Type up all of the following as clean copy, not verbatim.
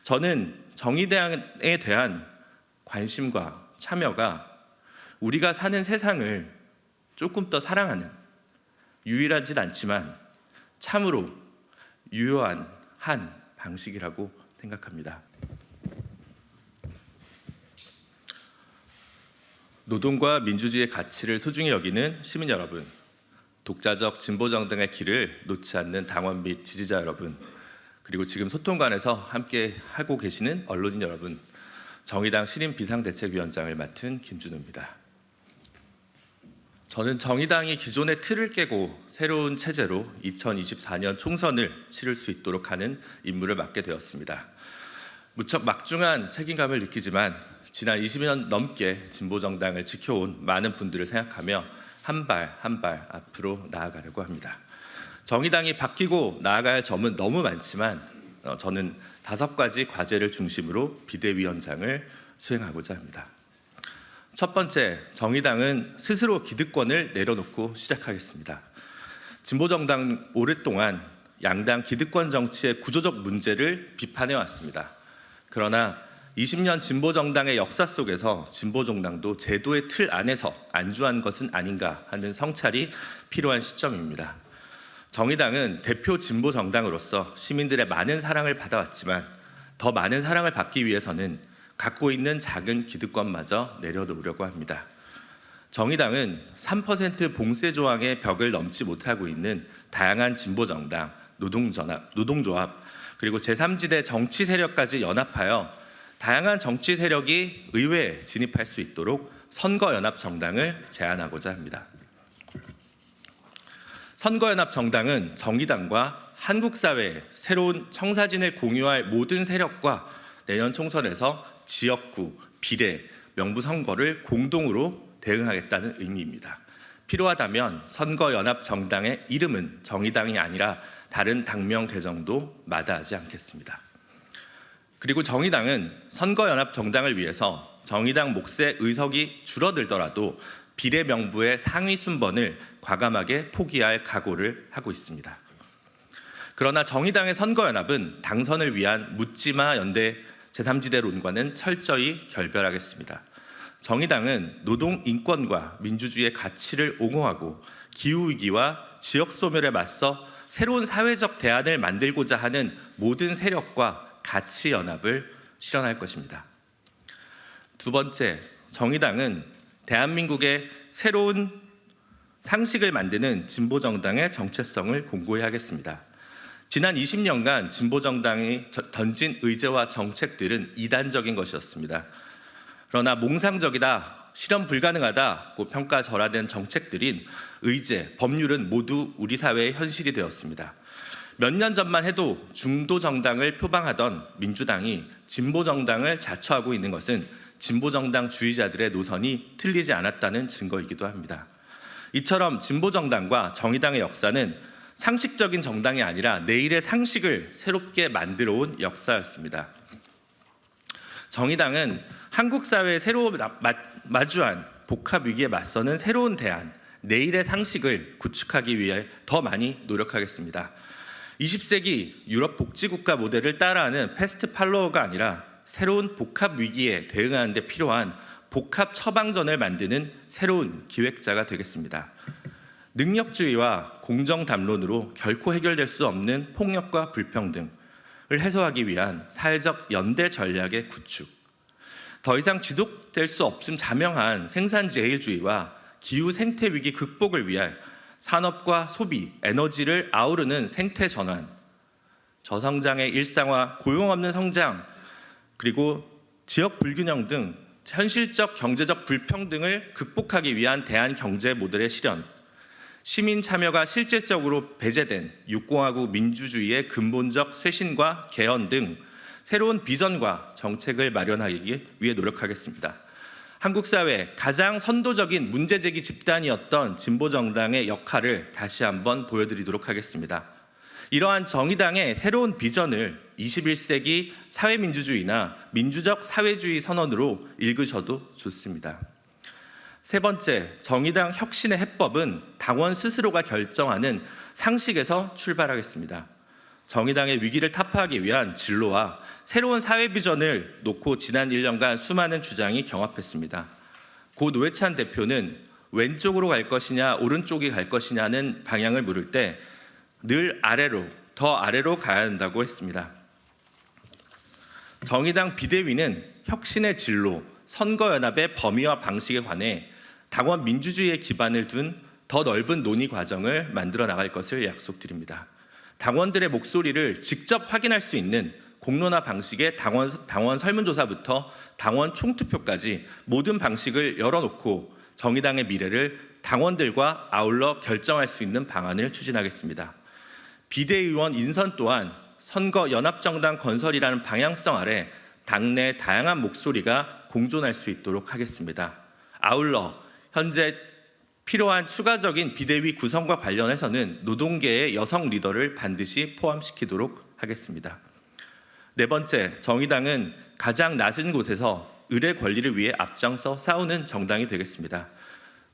저는 정의당에 대한 관심과 참여가 우리가 사는 세상을 조금 더 사랑하는, 유일하진 않지만 참으로 유효한 한 방식이라고 생각합니다. 노동과 민주주의의 가치를 소중히 여기는 시민 여러분, 독자적 진보정당의 길을 놓지 않는 당원 및 지지자 여러분, 그리고 지금 소통관에서 함께 하고 계시는 언론인 여러분, 정의당 신임 비상대책위원장을 맡은 김준우입니다. 저는 정의당이 기존의 틀을 깨고 새로운 체제로 2024년 총선을 치를 수 있도록 하는 임무를 맡게 되었습니다. 무척 막중한 책임감을 느끼지만 지난 20년 넘게 진보정당을 지켜온 많은 분들을 생각하며 한 발 한 발 앞으로 나아가려고 합니다. 정의당이 바뀌고 나아가야 할 점은 너무 많지만 저는 5가지 과제를 중심으로 비대위원장을 수행하고자 합니다. 첫 번째, 정의당은 스스로 기득권을 내려놓고 시작하겠습니다. 진보정당 오랫동안 양당 기득권 정치의 구조적 문제를 비판해 왔습니다. 그러나 20년 진보정당의 역사 속에서 진보정당도 제도의 틀 안에서 안주한 것은 아닌가 하는 성찰이 필요한 시점입니다. 정의당은 대표 진보정당으로서 시민들의 많은 사랑을 받아왔지만 더 많은 사랑을 받기 위해서는 갖고 있는 작은 기득권마저 내려놓으려고 합니다. 정의당은 3% 봉쇄 조항의 벽을 넘지 못하고 있는 다양한 진보정당, 노동조합, 그리고 제3지대 정치 세력까지 연합하여 다양한 정치 세력이 의회에 진입할 수 있도록 선거연합정당을 제안하고자 합니다. 선거연합정당은 정의당과 한국사회의 새로운 청사진을 공유할 모든 세력과 내년 총선에서 지역구, 비례, 명부선거를 공동으로 대응하겠다는 의미입니다. 필요하다면 선거연합정당의 이름은 정의당이 아니라 다른 당명 개정도 마다하지 않겠습니다. 그리고 정의당은 선거연합정당을 위해서 정의당 몫의 의석이 줄어들더라도 비례 명부의 상위 순번을 과감하게 포기할 각오를 하고 있습니다. 그러나 정의당의 선거연합은 당선을 위한 묻지마 연대 제3지대론과는 철저히 결별하겠습니다. 정의당은 노동 인권과 민주주의의 가치를 옹호하고 기후위기와 지역소멸에 맞서 새로운 사회적 대안을 만들고자 하는 모든 세력과 가치 연합을 실현할 것입니다. 두 번째, 정의당은 대한민국의 새로운 상식을 만드는 진보정당의 정체성을 공고히 하겠습니다. 지난 20년간 진보정당이 던진 의제와 정책들은 이단적인 것이었습니다. 그러나 몽상적이다, 실현 불가능하다고 평가절하된 정책들인 의제, 법률은 모두 우리 사회의 현실이 되었습니다. 몇 년 전만 해도 중도정당을 표방하던 민주당이 진보정당을 자처하고 있는 것은 진보정당 주의자들의 노선이 틀리지 않았다는 증거이기도 합니다. 이처럼 진보정당과 정의당의 역사는 상식적인 정당이 아니라 내일의 상식을 새롭게 만들어온 역사였습니다. 정의당은 한국 사회에 새로 마주한 복합 위기에 맞서는 새로운 대안, 내일의 상식을 구축하기 위해 더 많이 노력하겠습니다. 20세기 유럽 복지국가 모델을 따라하는 패스트 팔로워가 아니라 새로운 복합 위기에 대응하는 데 필요한 복합 처방전을 만드는 새로운 기획자가 되겠습니다. 능력주의와 공정담론으로 결코 해결될 수 없는 폭력과 불평등을 해소하기 위한 사회적 연대 전략의 구축, 더 이상 지속될 수 없음 자명한 생산제일주의와 기후 생태 위기 극복을 위할 산업과 소비, 에너지를 아우르는 생태 전환, 저성장의 일상화, 고용 없는 성장, 그리고 지역 불균형 등 현실적 경제적 불평등을 극복하기 위한 대한 경제 모델의 실현, 시민 참여가 실질적으로 배제된 육공화국 민주주의의 근본적 쇄신과 개헌 등 새로운 비전과 정책을 마련하기 위해 노력하겠습니다. 한국 사회 가장 선도적인 문제제기 집단이었던 진보정당의 역할을 다시 한번 보여드리도록 하겠습니다. 이러한 정의당의 새로운 비전을 21세기 사회민주주의나 민주적 사회주의 선언으로 읽으셔도 좋습니다. 세 번째, 정의당 혁신의 해법은 당원 스스로가 결정하는 상식에서 출발하겠습니다. 정의당의 위기를 타파하기 위한 진로와 새로운 사회 비전을 놓고 지난 1년간 수많은 주장이 경합했습니다. 고 노회찬 대표는 왼쪽으로 갈 것이냐 오른쪽이 갈 것이냐는 방향을 물을 때 늘 아래로, 더 아래로 가야 한다고 했습니다. 정의당 비대위는 혁신의 진로, 선거연합의 범위와 방식에 관해 당원 민주주의의 기반을 둔 더 넓은 논의 과정을 만들어 나갈 것을 약속드립니다. 당원들의 목소리를 직접 확인할 수 있는 공론화 방식의 당원 설문조사부터 당원 총투표까지 모든 방식을 열어놓고 정의당의 미래를 당원들과 아울러 결정할 수 있는 방안을 추진하겠습니다. 비대위원 인선 또한 선거 연합정당 건설이라는 방향성 아래 당내 다양한 목소리가 공존할 수 있도록 하겠습니다. 아울러 현재 필요한 추가적인 비대위 구성과 관련해서는 노동계의 여성 리더를 반드시 포함시키도록 하겠습니다. 네 번째, 정의당은 가장 낮은 곳에서 을의 권리를 위해 앞장서 싸우는 정당이 되겠습니다.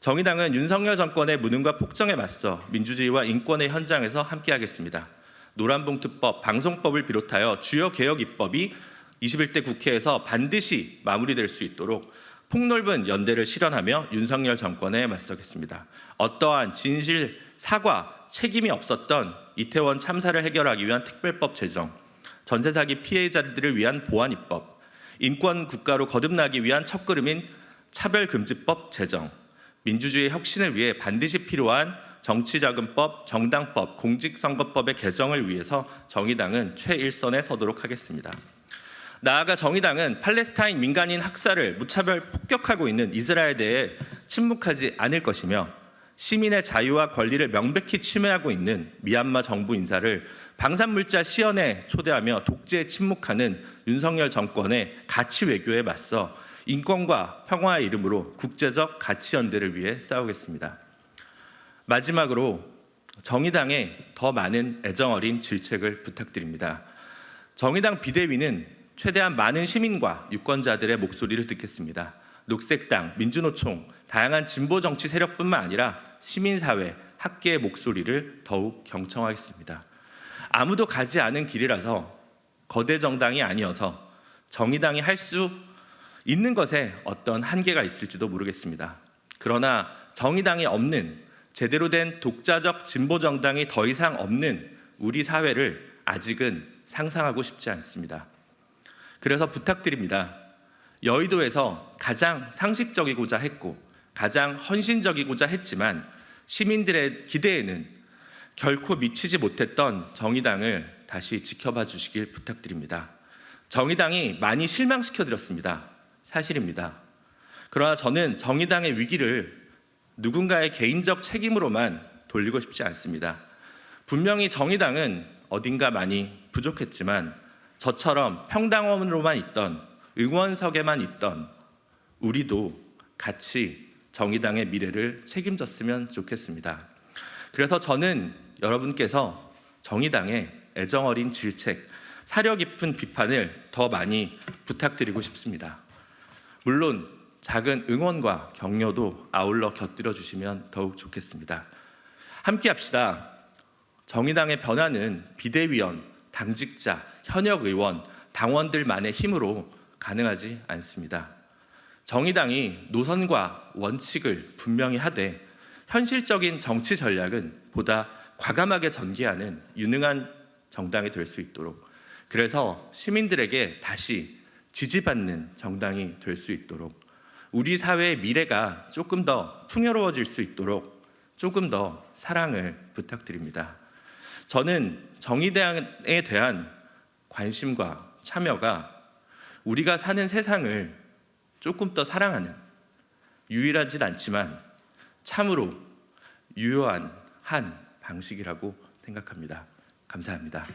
정의당은 윤석열 정권의 무능과 폭정에 맞서 민주주의와 인권의 현장에서 함께하겠습니다. 노란봉투법, 방송법을 비롯하여 주요 개혁 입법이 21대 국회에서 반드시 마무리될 수 있도록 폭넓은 연대를 실현하며 윤석열 정권에 맞서겠습니다. 어떠한 진실, 사과, 책임이 없었던 이태원 참사를 해결하기 위한 특별법 제정, 전세 사기 피해자들을 위한 보안 입법, 인권 국가로 거듭나기 위한 첫걸음인 차별금지법 제정, 민주주의 혁신을 위해 반드시 필요한 정치자금법, 정당법, 공직선거법의 개정을 위해서 정의당은 최일선에 서도록 하겠습니다. 나아가 정의당은 팔레스타인 민간인 학살을 무차별 폭격하고 있는 이스라엘에 대해 침묵하지 않을 것이며 시민의 자유와 권리를 명백히 침해하고 있는 미얀마 정부 인사를 방산물자 시연에 초대하며 독재에 침묵하는 윤석열 정권의 가치 외교에 맞서 인권과 평화의 이름으로 국제적 가치 연대를 위해 싸우겠습니다. 마지막으로 정의당에 더 많은 애정어린 질책을 부탁드립니다. 정의당 비대위는 최대한 많은 시민과 유권자들의 목소리를 듣겠습니다. 녹색당, 민주노총, 다양한 진보 정치 세력뿐만 아니라 시민사회, 학계의 목소리를 더욱 경청하겠습니다. 아무도 가지 않은 길이라서 거대 정당이 아니어서 정의당이 할 수 있는 것에 어떤 한계가 있을지도 모르겠습니다. 그러나 정의당이 없는 제대로 된 독자적 진보 정당이 더 이상 없는 우리 사회를 아직은 상상하고 싶지 않습니다. 그래서 부탁드립니다. 여의도에서 가장 상식적이고자 했고 가장 헌신적이고자 했지만 시민들의 기대에는 결코 미치지 못했던 정의당을 다시 지켜봐 주시길 부탁드립니다. 정의당이 많이 실망시켜드렸습니다. 사실입니다. 그러나 저는 정의당의 위기를 누군가의 개인적 책임으로만 돌리고 싶지 않습니다. 분명히 정의당은 어딘가 많이 부족했지만 저처럼 평당원으로만 있던, 응원석에만 있던 우리도 같이 정의당의 미래를 책임졌으면 좋겠습니다. 그래서 저는 여러분께서 정의당의 애정어린 질책, 사려 깊은 비판을 더 많이 부탁드리고 싶습니다. 물론 작은 응원과 격려도 아울러 곁들여 주시면 더욱 좋겠습니다. 함께 합시다. 정의당의 변화는 비대위원, 당직자, 현역 의원, 당원들만의 힘으로 가능하지 않습니다. 정의당이 노선과 원칙을 분명히 하되 현실적인 정치 전략은 보다 과감하게 전개하는 유능한 정당이 될 수 있도록, 그래서 시민들에게 다시 지지받는 정당이 될 수 있도록, 우리 사회의 미래가 조금 더 풍요로워질 수 있도록 조금 더 사랑을 부탁드립니다. 저는 정의당에 대한 관심과 참여가 우리가 사는 세상을 조금 더 사랑하는, 유일하진 않지만 참으로 유효한 한 방식이라고 생각합니다. 감사합니다.